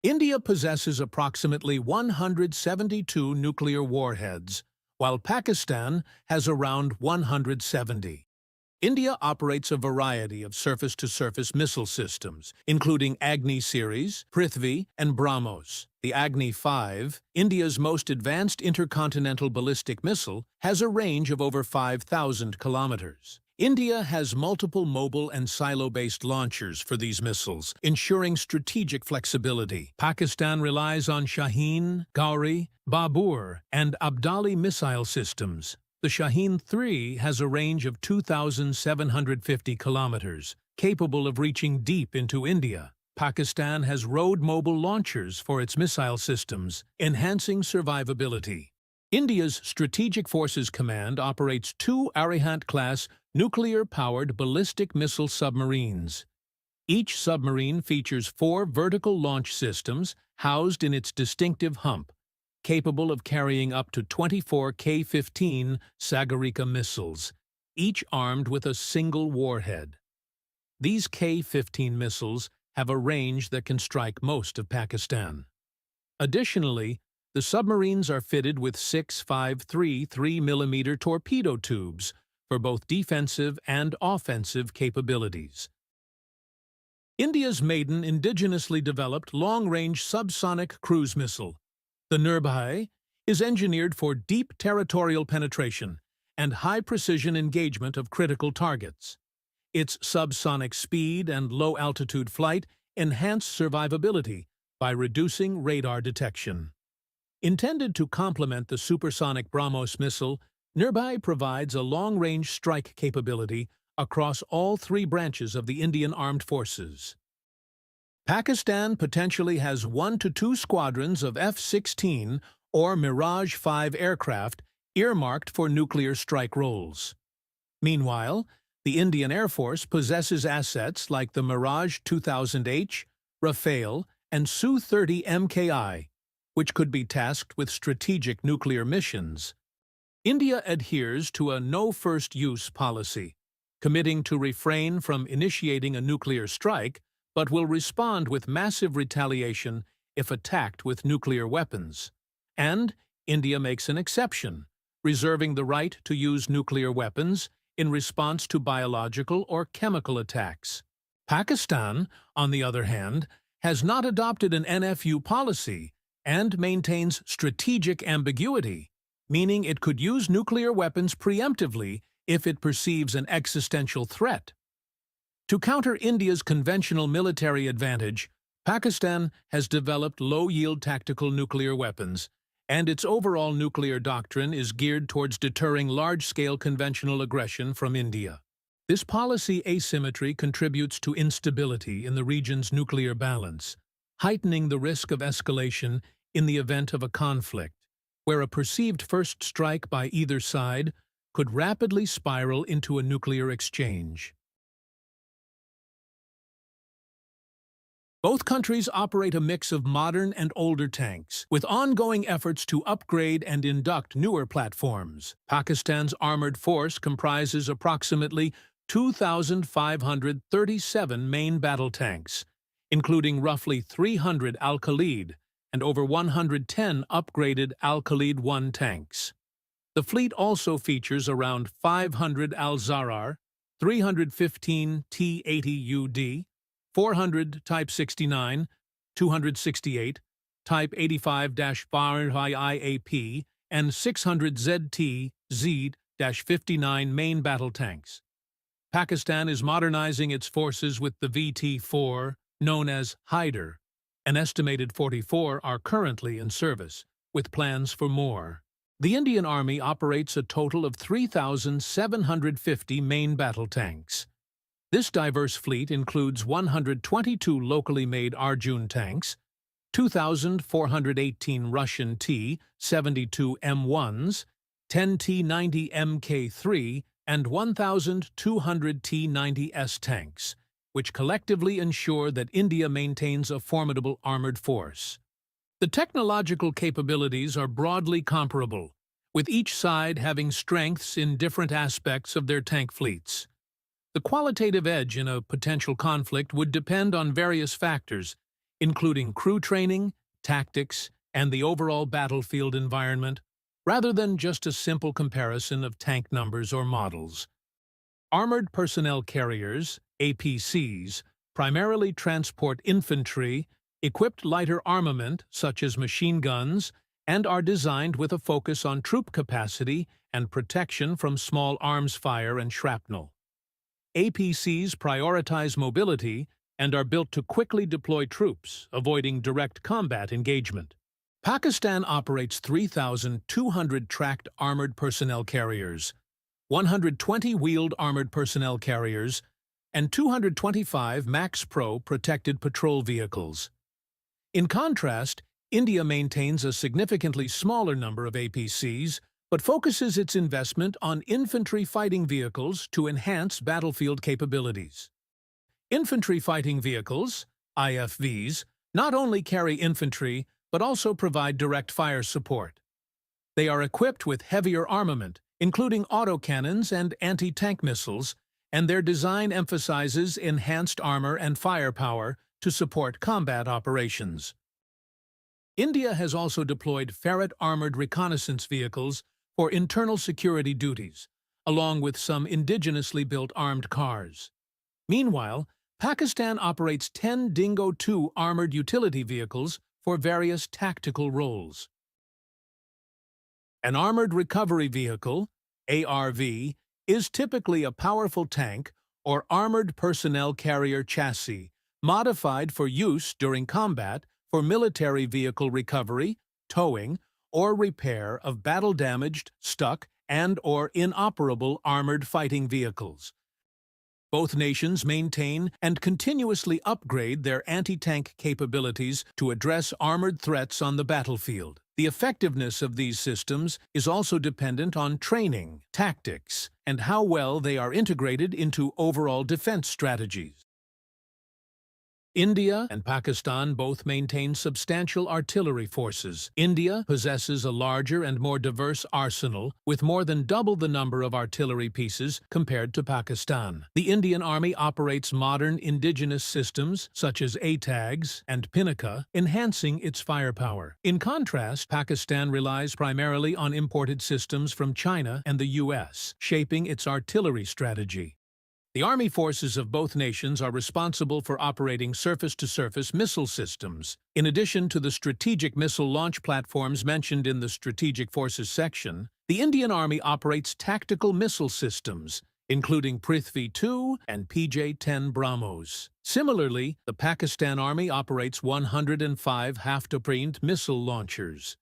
India possesses approximately 172 nuclear warheads, while Pakistan has around 170. India operates a variety of surface-to-surface missile systems, including Agni series, Prithvi, and BrahMos. The Agni 5, India's most advanced intercontinental ballistic missile, has a range of over 5,000 kilometers. India has multiple mobile and silo-based launchers for these missiles, ensuring strategic flexibility. Pakistan relies on Shaheen, Gauri, Babur, and Abdali missile systems. The Shaheen 3 has a range of 2,750 kilometers, capable of reaching deep into India. Pakistan has road-mobile launchers for its missile systems, enhancing survivability. India's Strategic Forces Command operates two Arihant-class nuclear-powered ballistic missile submarines. Each submarine features 4 vertical launch systems housed in its distinctive hump, capable of carrying up to 24 K-15 Sagarika missiles, each armed with a single warhead. These K-15 missiles have a range that can strike most of Pakistan. Additionally, the submarines are fitted with 6 5.3 3mm torpedo tubes for both defensive and offensive capabilities. India's maiden indigenously developed long-range subsonic cruise missile, the Nirbhay, is engineered for deep territorial penetration and high-precision engagement of critical targets. Its subsonic speed and low-altitude flight enhance survivability by reducing radar detection. Intended to complement the supersonic BrahMos missile, Nirbhay provides a long-range strike capability across all 3 branches of the Indian Armed Forces. Pakistan potentially has 1 to 2 squadrons of F-16 or Mirage 5 aircraft earmarked for nuclear strike roles. Meanwhile, the Indian Air Force possesses assets like the Mirage 2000H, Rafale, and Su-30 MKI, which could be tasked with strategic nuclear missions. India adheres to a no-first-use policy, committing to refrain from initiating a nuclear strike, but will respond with massive retaliation if attacked with nuclear weapons. And India makes an exception, reserving the right to use nuclear weapons in response to biological or chemical attacks. Pakistan, on the other hand, has not adopted an NFU policy and maintains strategic ambiguity, meaning it could use nuclear weapons preemptively if it perceives an existential threat. To counter India's conventional military advantage, Pakistan has developed low-yield tactical nuclear weapons, and its overall nuclear doctrine is geared towards deterring large-scale conventional aggression from India. This policy asymmetry contributes to instability in the region's nuclear balance, heightening the risk of escalation in the event of a conflict, where a perceived first strike by either side could rapidly spiral into a nuclear exchange. Both countries operate a mix of modern and older tanks, with ongoing efforts to upgrade and induct newer platforms. Pakistan's armored force comprises approximately 2,537 main battle tanks, including roughly 300 Al-Khalid and over 110 upgraded Al-Khalid-1 tanks. The fleet also features around 500 Al-Zarar, 315 T-80UD, 400 Type 69, 268, Type 85-IAP, and 600 ZT Z-59 main battle tanks. Pakistan is modernizing its forces with the VT-4, known as Hyder. An estimated 44 are currently in service, with plans for more. The Indian Army operates a total of 3,750 main battle tanks. This diverse fleet includes 122 locally made Arjun tanks, 2,418 Russian T-72 M1s, 10 T-90 Mk3, and 1,200 T-90S tanks, which collectively ensure that India maintains a formidable armored force. The technological capabilities are broadly comparable, with each side having strengths in different aspects of their tank fleets. The qualitative edge in a potential conflict would depend on various factors, including crew training, tactics, and the overall battlefield environment, rather than just a simple comparison of tank numbers or models. Armored Personnel Carriers, APCs, primarily transport infantry, equipped lighter armament such as machine guns, and are designed with a focus on troop capacity and protection from small arms fire and shrapnel. APCs prioritize mobility and are built to quickly deploy troops, avoiding direct combat engagement. Pakistan operates 3,200 tracked armored personnel carriers, 120 wheeled armored personnel carriers, and 225 Max Pro protected patrol vehicles. In contrast, India maintains a significantly smaller number of APCs, but focuses its investment on infantry fighting vehicles to enhance battlefield capabilities. Infantry fighting vehicles, IFVs, not only carry infantry but also provide direct fire support. They are equipped with heavier armament, including autocannons and anti-tank missiles, and their design emphasizes enhanced armor and firepower to support combat operations. India has also deployed Ferret armored reconnaissance vehicles for internal security duties, along with some indigenously built armed cars. Meanwhile, Pakistan operates 10 Dingo 2 armored utility vehicles for various tactical roles. An armored recovery vehicle, ARV, is typically a powerful tank or armored personnel carrier chassis modified for use during combat for military vehicle recovery, towing, or repair of battle-damaged, stuck, and/or inoperable armored fighting vehicles. Both nations maintain and continuously upgrade their anti-tank capabilities to address armored threats on the battlefield. The effectiveness of these systems is also dependent on training, tactics, and how well they are integrated into overall defense strategies. India and Pakistan both maintain substantial artillery forces. India possesses a larger and more diverse arsenal, with more than double the number of artillery pieces compared to Pakistan. The Indian Army operates modern indigenous systems, such as ATAGs and Pinaka, enhancing its firepower. In contrast, Pakistan relies primarily on imported systems from China and the US, shaping its artillery strategy. The army forces of both nations are responsible for operating surface-to-surface missile systems. In addition to the strategic missile launch platforms mentioned in the Strategic Forces section, the Indian Army operates tactical missile systems, including Prithvi-2 and PJ-10 BrahMos. Similarly, the Pakistan Army operates 105 Haftaprint missile launchers.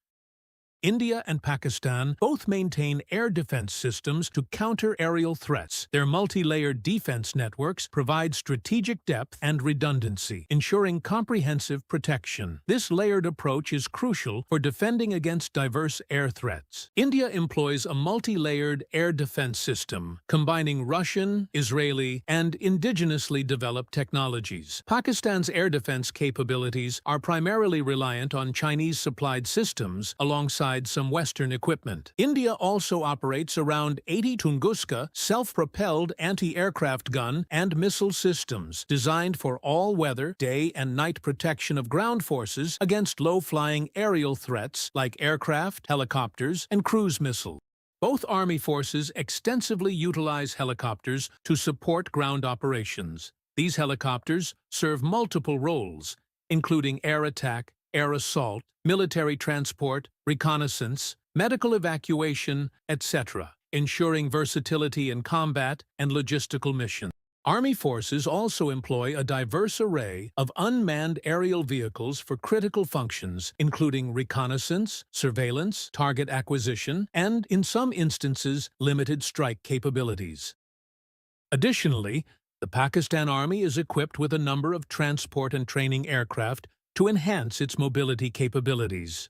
India and Pakistan both maintain air defense systems to counter aerial threats. Their multi-layered defense networks provide strategic depth and redundancy, ensuring comprehensive protection. This layered approach is crucial for defending against diverse air threats. India employs a multi-layered air defense system, combining Russian, Israeli, and indigenously developed technologies. Pakistan's air defense capabilities are primarily reliant on Chinese-supplied systems alongside some Western equipment. India also operates around 80 Tunguska self-propelled anti-aircraft gun and missile systems designed for all-weather, day and night protection of ground forces against low-flying aerial threats like aircraft, helicopters, and cruise missiles. Both army forces extensively utilize helicopters to support ground operations. These helicopters serve multiple roles, including air attack, air assault, military transport, reconnaissance, medical evacuation, etc., ensuring versatility in combat and logistical missions. Army forces also employ a diverse array of unmanned aerial vehicles for critical functions, including reconnaissance, surveillance, target acquisition, and, in some instances, limited strike capabilities. Additionally, the Pakistan Army is equipped with a number of transport and training aircraft to enhance its mobility capabilities.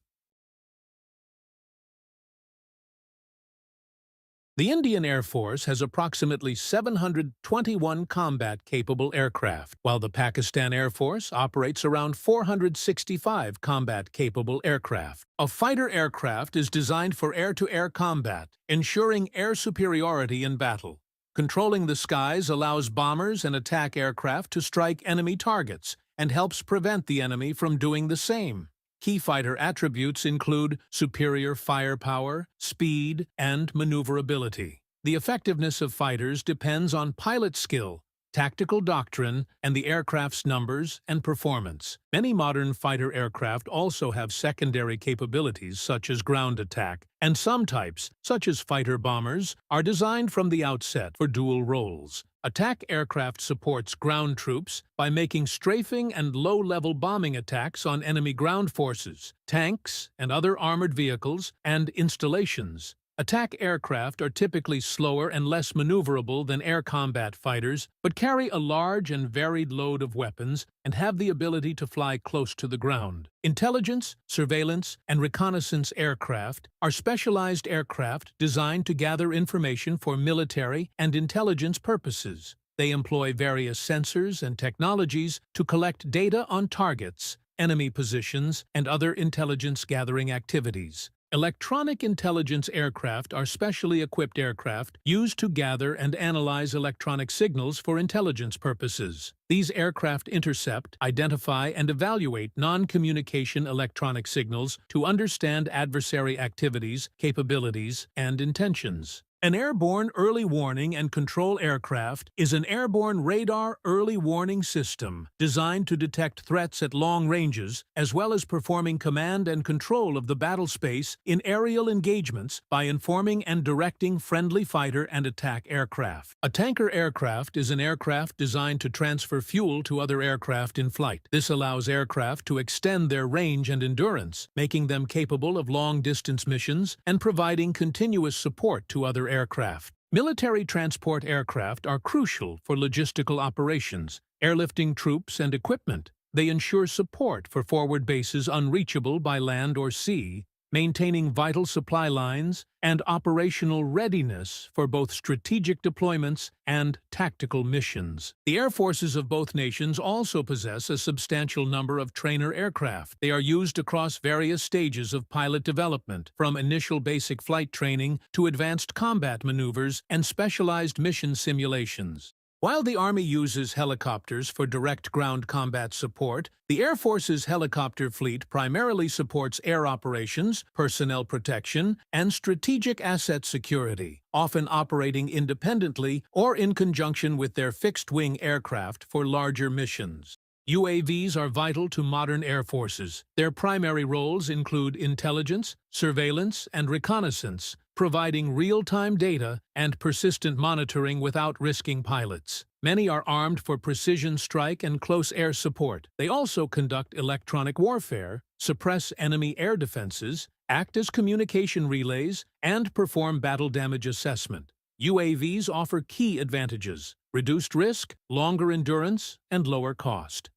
The Indian Air Force has approximately 721 combat-capable aircraft, while the Pakistan Air Force operates around 465 combat-capable aircraft. A fighter aircraft is designed for air-to-air combat, ensuring air superiority in battle. Controlling the skies allows bombers and attack aircraft to strike enemy targets, and helps prevent the enemy from doing the same. Key fighter attributes include superior firepower, speed, and maneuverability. The effectiveness of fighters depends on pilot skill, tactical doctrine, and the aircraft's numbers and performance. Many modern fighter aircraft also have secondary capabilities such as ground attack, and some types, such as fighter bombers, are designed from the outset for dual roles. Attack aircraft supports ground troops by making strafing and low-level bombing attacks on enemy ground forces, tanks, and other armored vehicles and installations. Attack aircraft are typically slower and less maneuverable than air combat fighters, but carry a large and varied load of weapons and have the ability to fly close to the ground. Intelligence, surveillance, and reconnaissance aircraft are specialized aircraft designed to gather information for military and intelligence purposes. They employ various sensors and technologies to collect data on targets, enemy positions, and other intelligence-gathering activities. Electronic intelligence aircraft are specially equipped aircraft used to gather and analyze electronic signals for intelligence purposes. These aircraft intercept, identify, and evaluate non-communication electronic signals to understand adversary activities, capabilities, and intentions. An airborne early warning and control aircraft is an airborne radar early warning system designed to detect threats at long ranges, as well as performing command and control of the battle space in aerial engagements by informing and directing friendly fighter and attack aircraft. A tanker aircraft is an aircraft designed to transfer fuel to other aircraft in flight. This allows aircraft to extend their range and endurance, making them capable of long-distance missions and providing continuous support to other aircraft. Military transport aircraft are crucial for logistical operations, airlifting troops and equipment. They ensure support for forward bases unreachable by land or sea, maintaining vital supply lines and operational readiness for both strategic deployments and tactical missions. The air forces of both nations also possess a substantial number of trainer aircraft. They are used across various stages of pilot development, from initial basic flight training to advanced combat maneuvers and specialized mission simulations. While the Army uses helicopters for direct ground combat support, the Air Force's helicopter fleet primarily supports air operations, personnel protection, and strategic asset security, often operating independently or in conjunction with their fixed-wing aircraft for larger missions. UAVs are vital to modern air forces. Their primary roles include intelligence, surveillance, and reconnaissance, providing real-time data and persistent monitoring without risking pilots. Many are armed for precision strike and close air support. They also conduct electronic warfare, suppress enemy air defenses, act as communication relays, and perform battle damage assessment. UAVs offer key advantages: reduced risk, longer endurance, and lower cost.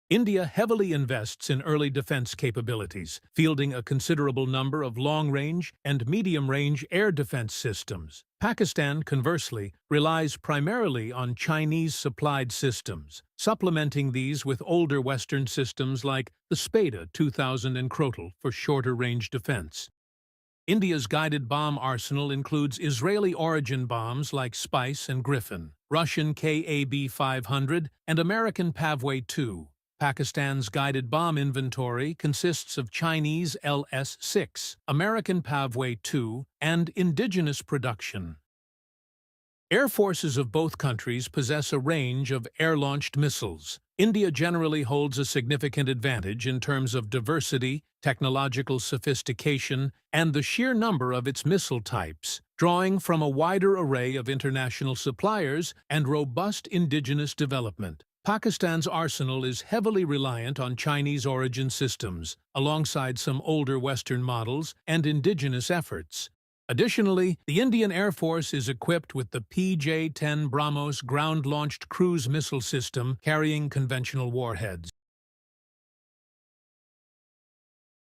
India heavily invests in early defense capabilities, fielding a considerable number of long-range and medium-range air defense systems. Pakistan, conversely, relies primarily on Chinese-supplied systems, supplementing these with older Western systems like the Spada 2000 and Krotel for shorter-range defense. India's guided bomb arsenal includes Israeli-origin bombs like Spice and Griffin, Russian KAB-500, and American Pavway-2. Pakistan's guided bomb inventory consists of Chinese LS-6, American Pavway-2, and indigenous production. Air forces of both countries possess a range of air-launched missiles. India generally holds a significant advantage in terms of diversity, technological sophistication, and the sheer number of its missile types, drawing from a wider array of international suppliers and robust indigenous development. Pakistan's arsenal is heavily reliant on Chinese-origin systems, alongside some older Western models and indigenous efforts. Additionally, the Indian Air Force is equipped with the PJ-10 BrahMos ground-launched cruise missile system carrying conventional warheads.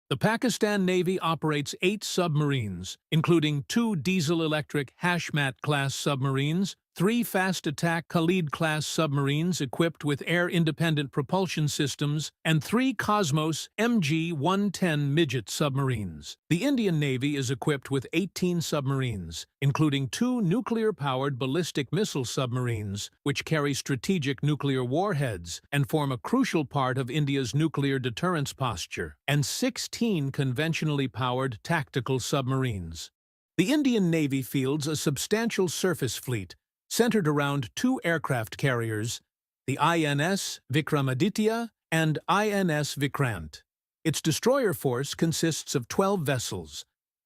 The Pakistan Navy operates 8 submarines, including 2 diesel-electric Hashmat-class submarines, 3 fast-attack Khalid-class submarines equipped with air-independent propulsion systems, and 3 Cosmos MG-110 midget submarines. The Indian Navy is equipped with 18 submarines, including 2 nuclear-powered ballistic missile submarines, which carry strategic nuclear warheads and form a crucial part of India's nuclear deterrence posture, and 16 conventionally powered tactical submarines. The Indian Navy fields a substantial surface fleet centered around 2 aircraft carriers, the INS Vikramaditya and INS Vikrant. Its destroyer force consists of 12 vessels.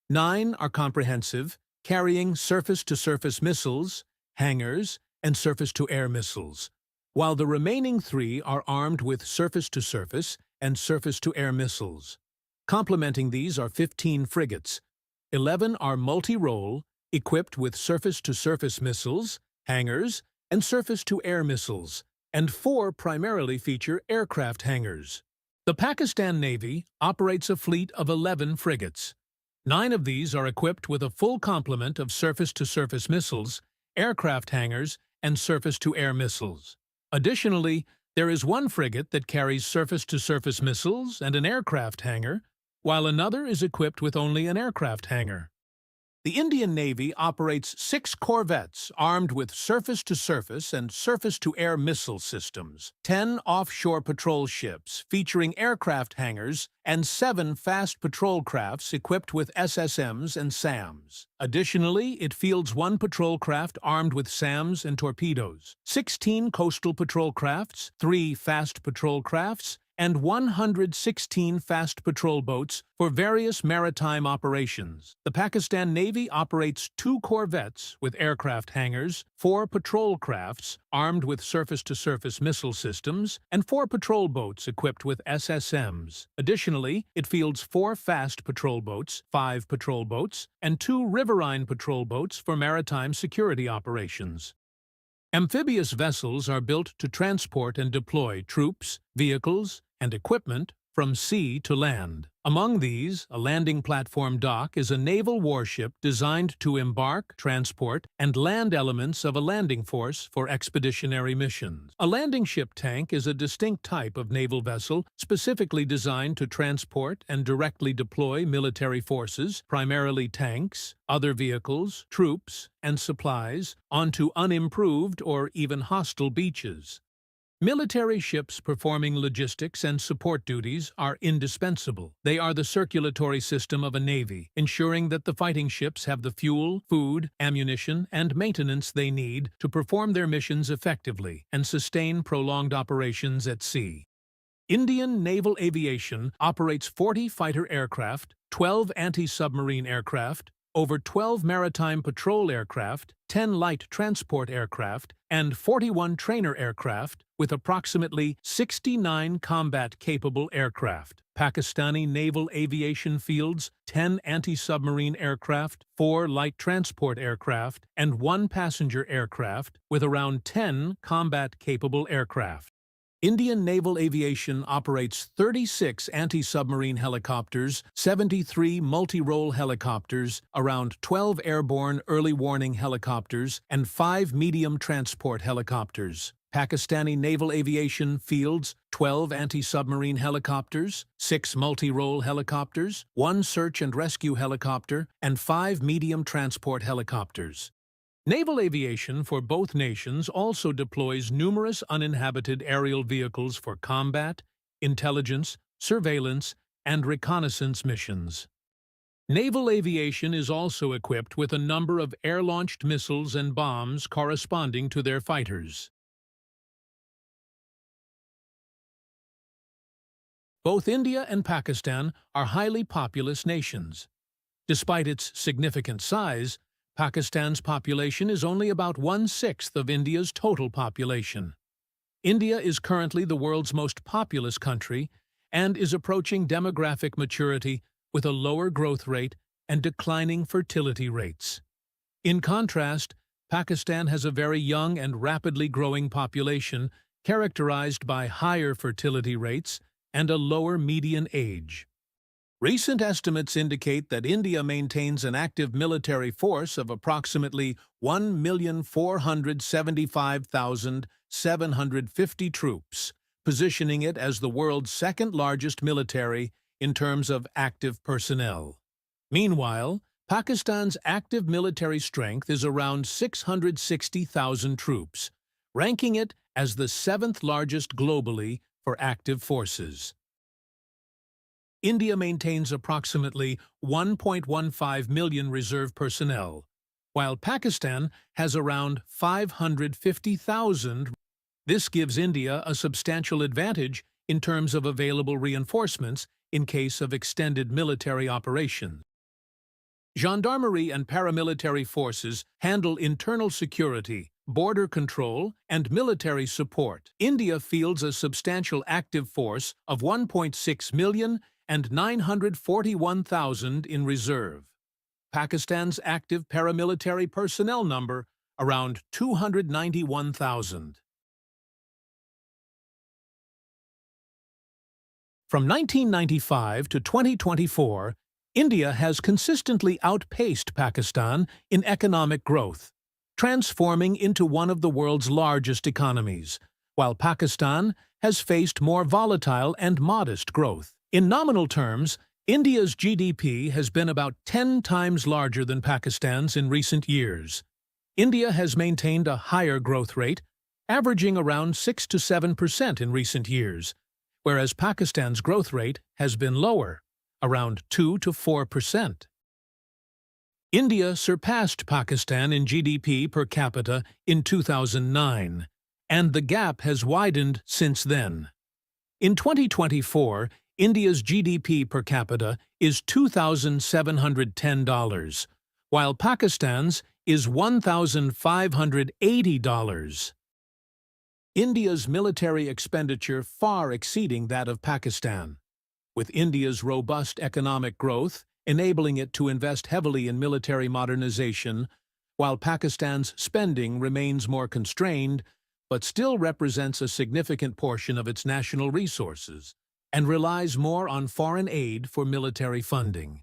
9 are comprehensive, carrying surface-to-surface missiles, hangars, and surface-to-air missiles, while the remaining 3 are armed with surface-to-surface and surface-to-air missiles. Complementing these are 15 frigates. 11 are multi-role, equipped with surface-to-surface missiles, hangars, and surface-to-air missiles, and 4 primarily feature aircraft hangars. The Pakistan Navy operates a fleet of 11 frigates. 9 of these are equipped with a full complement of surface-to-surface missiles, aircraft hangars, and surface-to-air missiles. Additionally, there is 1 frigate that carries surface-to-surface missiles and an aircraft hangar, while another is equipped with only an aircraft hangar. The Indian Navy operates 6 corvettes armed with surface-to-surface and surface-to-air missile systems, 10 offshore patrol ships featuring aircraft hangars, and 7 fast patrol crafts equipped with SSMs and SAMs. Additionally, it fields 1 patrol craft armed with SAMs and torpedoes, 16 coastal patrol crafts, 3 fast patrol crafts, and 116 fast patrol boats for various maritime operations. The Pakistan Navy operates 2 corvettes with aircraft hangars, 4 patrol crafts armed with surface-to-surface missile systems, and 4 patrol boats equipped with SSMs. Additionally, it fields 4 fast patrol boats, 5 patrol boats, and 2 riverine patrol boats for maritime security operations. Amphibious vessels are built to transport and deploy troops, vehicles, and equipment from sea to land. Among these, a landing platform dock is a naval warship designed to embark, transport, and land elements of a landing force for expeditionary missions. A landing ship tank is a distinct type of naval vessel specifically designed to transport and directly deploy military forces, primarily tanks, other vehicles, troops, and supplies, onto unimproved or even hostile beaches. Military ships performing logistics and support duties are indispensable. They are the circulatory system of a navy, ensuring that the fighting ships have the fuel, food, ammunition, and maintenance they need to perform their missions effectively and sustain prolonged operations at sea. Indian Naval Aviation operates 40 fighter aircraft, 12 anti-submarine aircraft, over 12 maritime patrol aircraft, 10 light transport aircraft, and 41 trainer aircraft, with approximately 69 combat-capable aircraft. Pakistani Naval Aviation fields 10 anti-submarine aircraft, 4 light transport aircraft, and 1 passenger aircraft, with around 10 combat-capable aircraft. Indian Naval Aviation operates 36 anti-submarine helicopters, 73 multi-role helicopters, around 12 airborne early warning helicopters, and 5 medium transport helicopters. Pakistani Naval Aviation fields 12 anti-submarine helicopters, 6 multi-role helicopters, 1 search and rescue helicopter, and 5 medium transport helicopters. Naval aviation for both nations also deploys numerous uninhabited aerial vehicles for combat, intelligence, surveillance, and reconnaissance missions. Naval aviation is also equipped with a number of air-launched missiles and bombs corresponding to their fighters. Both India and Pakistan are highly populous nations. Despite its significant size, Pakistan's population is only about 1/6 of India's total population. India is currently the world's most populous country and is approaching demographic maturity with a lower growth rate and declining fertility rates. In contrast, Pakistan has a very young and rapidly growing population characterized by higher fertility rates and a lower median age. Recent estimates indicate that India maintains an active military force of approximately 1,475,750 troops, positioning it as the world's second-largest military in terms of active personnel. Meanwhile, Pakistan's active military strength is around 660,000 troops, ranking it as the seventh-largest globally for active forces. India maintains approximately 1.15 million reserve personnel, while Pakistan has around 550,000. This gives India a substantial advantage in terms of available reinforcements in case of extended military operations. Gendarmerie and paramilitary forces handle internal security, border control, and military support. India fields a substantial active force of 1.6 million and 941,000 in reserve. Pakistan's active paramilitary personnel number around 291,000. From 1995 to 2024, India has consistently outpaced Pakistan in economic growth, transforming into one of the world's largest economies, while Pakistan has faced more volatile and modest growth. In nominal terms, India's GDP has been about 10 times larger than Pakistan's in recent years. India has maintained a higher growth rate, averaging around 6 to 7% in recent years, whereas Pakistan's growth rate has been lower, around 2 to 4%. India surpassed Pakistan in GDP per capita in 2009, and the gap has widened since then. In 2024, India's GDP per capita is $2,710, while Pakistan's is $1,580. India's military expenditure far exceeding that of Pakistan, with India's robust economic growth enabling it to invest heavily in military modernization, while Pakistan's spending remains more constrained but still represents a significant portion of its national resources and relies more on foreign aid for military funding.